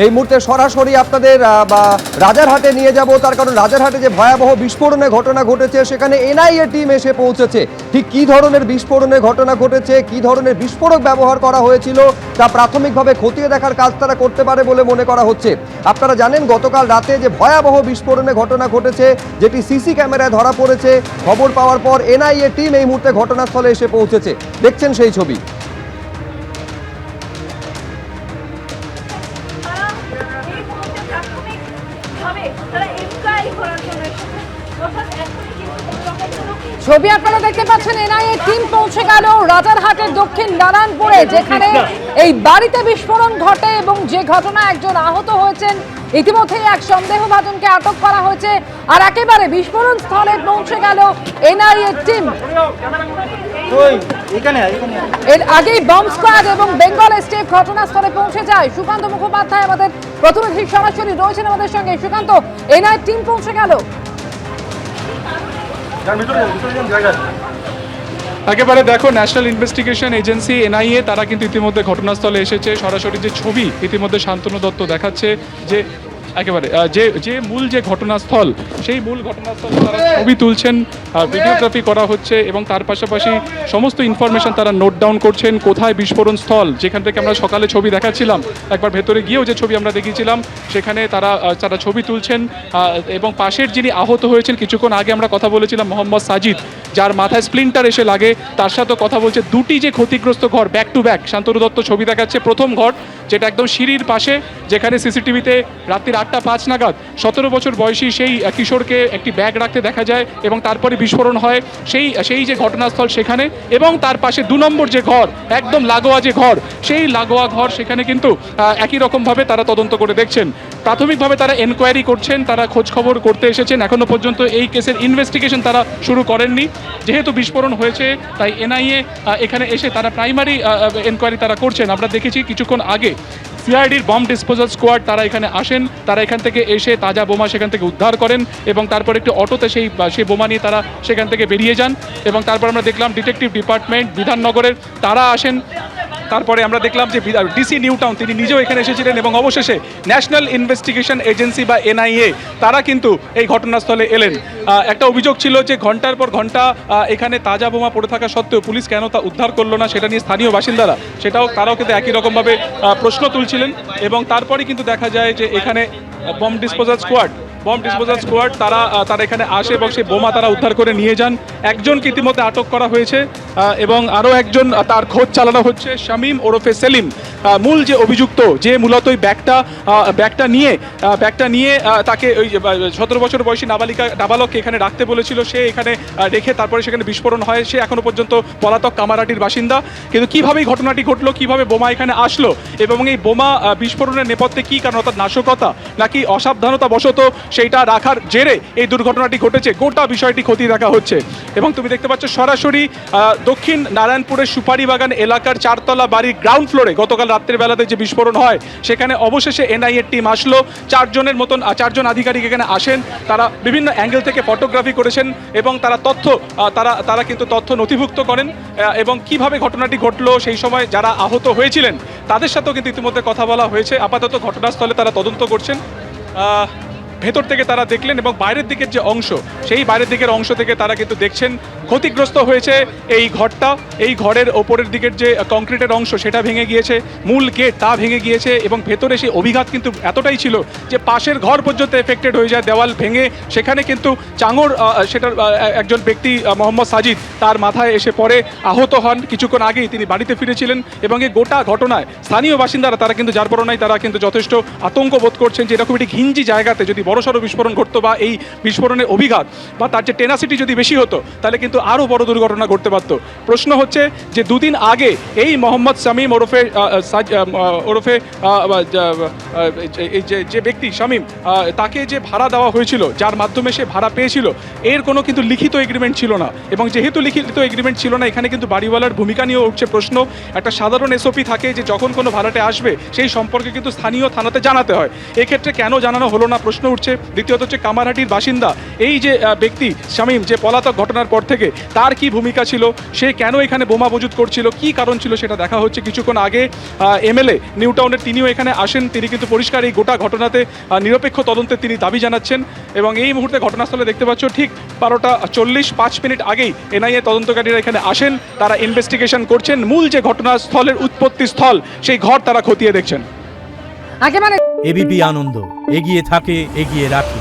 এই মুহূর্তে সরাসরি আপনাদের রাজারহাটে নিয়ে যাব, তার কারণ রাজারহাটে যে ভয়াবহ বিস্ফোরণের ঘটনা ঘটেছে সেখানে এনআইএ টিম এসে পৌঁছেছে। ঠিক কী ধরনের বিস্ফোরণের ঘটনা ঘটেছে, কী ধরনের বিস্ফোরক ব্যবহার করা হয়েছিল তা প্রাথমিকভাবে খতিয়ে দেখার কাজ তারা করতে পারে বলে মনে করা হচ্ছে। আপনারা জানেন গতকাল রাতে যে ভয়াবহ বিস্ফোরণের ঘটনা ঘটেছে, যেটি সিসি ক্যামেরায় ধরা পড়েছে, খবর পাওয়ার পর এনআইএ টিম এই মুহূর্তে ঘটনাস্থলে এসে পৌঁছেছে। দেখছেন সেই ছবি। ছবি আপনারা দেখতে পাচ্ছেন, এনআইএ টিম পৌঁছে গেল রাজারহাটের দক্ষিণ নারায়ণপুরে, যেখানে এই বাড়িতে বিস্ফোরণ ঘটে এবং যে ঘটনা একজন আহত হয়েছেন। ইতিমধ্যেই এক সন্দেহভাজনকে আটক করা হয়েছে, আর একেবারে বিস্ফোরণ স্থলে পৌঁছে গেল এনআইএ টিম। এর আগেই বম্ব স্কোয়াড এবং বেঙ্গল এসটিএফ ঘটনাস্থলে পৌঁছে যায়। সুকান্ত মুখোপাধ্যায় আমাদের প্রতিনিধি সরাসরি রয়েছেন আমাদের সঙ্গে। সুকান্ত, এনআইএ টিম পৌঁছে গেল। একেবারে দেখো, ন্যাশনাল ইনভেস্টিগেশন এজেন্সি এনআইএ তারা কিন্তু ইতিমধ্যে ঘটনাস্থলে এসেছে। সরাসরি যে ছবি ইতিমধ্যে শান্তনু দত্ত দেখাচ্ছে, যে একেবারে যে মূল যে ঘটনাস্থল, সেই মূল ঘটনাস্থল তারা ছবি তুলছেন, ভিডিওগ্রাফি করা হচ্ছে এবং তার পাশাপাশি সমস্ত ইনফরমেশন তারা নোট ডাউন করছেন। কোথায় বিস্ফোরণ স্থল, যেখান থেকে আমরা সকালে ছবি দেখাচ্ছিলাম, একবার ভেতরে গিয়েও যে ছবি আমরা দেখিয়েছিলাম, সেখানে তারা ছবি তুলছেন। এবং পাশের যিনি আহত হয়েছেন, কিছুক্ষণ আগে আমরা কথা বলেছিলাম মোহাম্মদ সাজিদ, যার মাথায় স্প্লিন্টার এসে লাগে, তার সাথে কথা বলছে। দুটি যে ক্ষতিগ্রস্ত ঘর back to back Shantanu Dutta ছবি দেখাচ্ছে। প্রথম ঘর যেটা একদম সিঁড়ির পাশে, যেখানে সিসিটিভিতে রাত্রির 8:05 নাগাদ 17 বছর বয়সী সেই কিশোরকে একটি ব্যাগ রাখতে দেখা যায় এবং তারপরে বিস্ফোরণ হয় সেই যে ঘটনাস্থল সেখানে। এবং তার পাশে 2 নম্বর যে ঘর, একদম লাগোয়া যে ঘর, সেই লাগোয়া ঘর, সেখানে কিন্তু একই রকমভাবে তারা তদন্ত করে দেখছেন। প্রাথমিকভাবে তারা এনকোয়ারি করছেন, তারা খোঁজখবর করতে এসেছেন। এখনো পর্যন্ত এই কেসের ইনভেস্টিগেশন তারা শুরু করেননি। যেহেতু বিস্ফোরণ হয়েছে তাই এনআইএ এখানে এসে তারা প্রাইমারি এনকোয়ারি তারা করছেন। আমরা দেখেছি কিছুক্ষণ আগে সিআইডির বম্ব ডিসপোজাল স্কোয়াড তারা এখানে আসেন, তারা এখান থেকে এসে তাজা বোমা সেখান থেকে উদ্ধার করেন এবং তারপর একটি অটোতে সেই বোমা নিয়ে তারা সেখান থেকে বেরিয়ে যান। এবং তারপর আমরা দেখলাম ডিটেকটিভ ডিপার্টমেন্ট বিধাননগরের তারা আসেন। তারপরে আমরা দেখলাম যে ডিসি নিউ টাউন তিনি নিজেও এখানে এসেছিলেন এবং অবশেষে ন্যাশনাল ইনভেস্টিগেশন এজেন্সি বা এনআইএ তারা কিন্তু এই ঘটনাস্থলে এলেন। একটা অভিযোগ ছিল যে ঘন্টার পর ঘন্টা এখানে তাজা বোমা পড়ে থাকা সত্ত্বেও পুলিশ কেন তা উদ্ধার করলো না, সেটা নিয়ে স্থানীয় বাসিন্দারা তারাও কিন্তু একই রকমভাবে প্রশ্ন তুলছিলেন। এবং তারপরে কিন্তু দেখা যায় যে এখানে বম্ব ডিসপোজাল স্কোয়াড তারা এখানে আসে এবং সেই বোমা তারা উদ্ধার করে নিয়ে যান। একজনকে ইতিমধ্যে আটক করা হয়েছে এবং আরও একজন তার খোঁজ চালানো হচ্ছে, শামীম ওরফে সেলিম, মূল যে অভিযুক্ত, যে মূলত ওই ব্যাগটা নিয়ে তাকে ওই 17 বছর বয়সী নাবালককে এখানে রাখতে বলেছিল, সে এখানে রেখে তারপরে সেখানে বিস্ফোরণ হয়। সে এখনো পর্যন্ত পলাতক কামারহাটির বাসিন্দা। কিন্তু কীভাবে এই ঘটনাটি ঘটলো, কীভাবে বোমা এখানে আসলো এবং এই বোমা বিস্ফোরণের নেপথ্যে কী কারণ, অর্থাৎ নাশকতা নাকি অসাবধানতা বশত সেইটা রাখার জেরে এই দুর্ঘটনাটি ঘটেছে, গোটা বিষয়টি খতিয়ে দেখা হচ্ছে। এবং তুমি দেখতে পাচ্ছ সরাসরি দক্ষিণ নারায়ণপুরের সুপারিবাগান এলাকার 4তলা বাড়ির গ্রাউন্ড ফ্লোরে গতকাল রাত্রের বেলাতে যে বিস্ফোরণ হয়, সেখানে অবশেষে এনআইএ টিম আসলো। 4জন আধিকারিক এখানে আসেন, তারা বিভিন্ন অ্যাঙ্গেল থেকে ফটোগ্রাফি করেছেন এবং তারা কিন্তু তথ্য নথিভুক্ত করেন। এবং কিভাবে ঘটনাটি ঘটলো, সেই সময় যারা আহত হয়েছিলেন তাদের সাথেও কিন্তু ইতিমধ্যে কথা বলা হয়েছে। আপাতত ঘটনাস্থলে তারা তদন্ত করছেন। ভেতর থেকে তারা দেখলেন এবং বাইরের দিকের যে অংশ, সেই বাইরের দিকের অংশ থেকে তারা কিন্তু দেখছেন ক্ষতিগ্রস্ত হয়েছে এই ঘরটা। এই ঘরের ওপরের দিকের যে কংক্রিটের অংশ সেটা ভেঙে গিয়েছে, মূল গেট তা ভেঙে গিয়েছে এবং ভেতরে সেই অভিঘাত কিন্তু এতটাই ছিল যে পাশের ঘর পর্যন্ত এফেক্টেড হয়ে যায়, দেওয়াল ভেঙে সেখানে কিন্তু চাঙর সেটার একজন ব্যক্তি মোহাম্মদ সাজিদ তার মাথায় এসে পড়ে, আহত হন। কিছুক্ষণ আগেই তিনি বাড়িতে ফিরেছিলেন এবং এই গোটা ঘটনায় স্থানীয় বাসিন্দারা তারা কিন্তু যার পরনাই তারা কিন্তু যথেষ্ট আতঙ্ক বোধ করছেন যে এরকম একটি ঘিঞ্জি জায়গাতে যদি বড়সড় বিস্ফোরণ ঘটতো বা এই বিস্ফোরণের অভিঘাত বা তার যে টেনাসিটি যদি বেশি হতো, তাহলে কিন্তু আরও বড় দুর্ঘটনা ঘটতে পারত। প্রশ্ন হচ্ছে যে 2 দিন আগে এই মোহাম্মদ শামীম ওরফে যে ব্যক্তি শামীম, তাকে যে ভাড়া দেওয়া হয়েছিল, যার মাধ্যমে সে ভাড়া পেয়েছিল, এর কোনো কিন্তু লিখিত এগ্রিমেন্ট ছিল না। এবং যেহেতু লিখিত এগ্রিমেন্ট ছিল না, এখানে কিন্তু বাড়িওয়ালার ভূমিকা নিয়েও উঠছে প্রশ্ন। একটা সাধারণ এসওপি থাকে যে যখন কোনো ভাড়াটে আসবে সেই সম্পর্কে কিন্তু স্থানীয় থানাতে জানাতে হয়, এক্ষেত্রে কেন জানানো হলো না প্রশ্ন ঘটছে, দ্বিতীয়ত হচ্ছে কামারহাটির বাসিন্দা এই যে ব্যক্তি শামীম, যে পলাতক ঘটনার পর থেকে তার কি ভূমিকা ছিল, সে কেন এখানে বোমা মজুত করছিল, কি কারণ ছিল সেটা দেখা হচ্ছে। কিছুক্ষণ আগে এমএলএ নিউ টাউনের তিনিও এখানে আসেন, তিনি কিন্তু পরিষ্কার এই গোটা ঘটনাতে নিরপেক্ষ তদন্তের তিনি দাবি জানাচ্ছেন। এবং এই মুহূর্তে ঘটনাস্থলে দেখতে পাচ্ছ ঠিক 12:40 5 মিনিট আগেই এনআইএ তদন্তকারীরা এখানে আসেন, তারা ইনভেস্টিগেশন করছেন, মূল যে ঘটনাস্থলের উৎপত্তি স্থল সেই ঘর তারা খতিয়ে দেখছেন। একেবারে এবিপি আনন্দ, এগিয়ে থাকে, এগিয়ে রাখে।